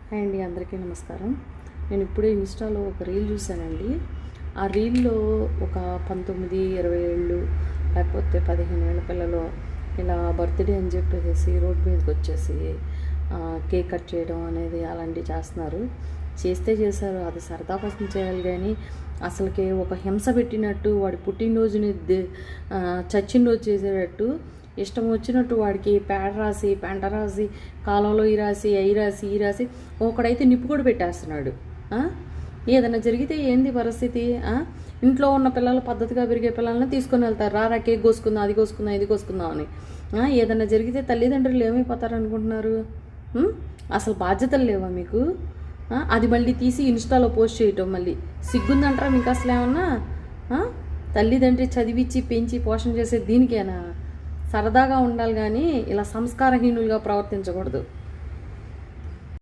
Hi అండి, అందరికీ నమస్కారం. నేను ఇప్పుడే ఇన్స్టాలో ఒక రీల్ చూశానండి. ఆ రీల్లో ఒక 19, 20 ఏళ్ళు లేకపోతే 15 ఏళ్ళ పిల్లలు ఇలా బర్త్డే అని చెప్పేసి రోడ్ మీదకి వచ్చేసి కేక్ కట్ చేయడం అనేది అలాంటివి చేస్తున్నారు. చేశారు, అది సరదా కోసం చేయాలి. కానీ అసలుకి ఒక హింస పెట్టినట్టు, వాడి పుట్టినరోజుని చచ్చిన రోజు చేసేటట్టు ఇష్టం వచ్చినట్టు వాడికి పేడ రాసి పెంట రాసి కాలంలో ఈ రాసి ఒకడైతే నిప్పు కూడా పెట్టేస్తున్నాడు. ఏదైనా జరిగితే ఏంది పరిస్థితి? ఇంట్లో ఉన్న పిల్లలు, పద్ధతిగా పెరిగే పిల్లల్ని తీసుకొని వెళ్తారు. రారా కేక్ కోసుకుందాం, అది కోసుకుందాం, ఇది కోసుకుందాం అని. ఏదైనా జరిగితే తల్లిదండ్రులు ఏమైపోతారు అనుకుంటున్నారు? అసలు బాధ్యతలు లేవా మీకు? అది మళ్ళీ తీసి ఇన్స్టాలో పోస్ట్ చేయటం మళ్ళీ సిగ్గుందంటారా మీకు? అసలు ఏమన్నా తల్లిదండ్రి చదివించి పెంచి పోషణ చేసే దీనికేనా? సరదాగా ఉండాలి కానీ ఇలా సంస్కారహీనులుగా ప్రవర్తించకూడదు.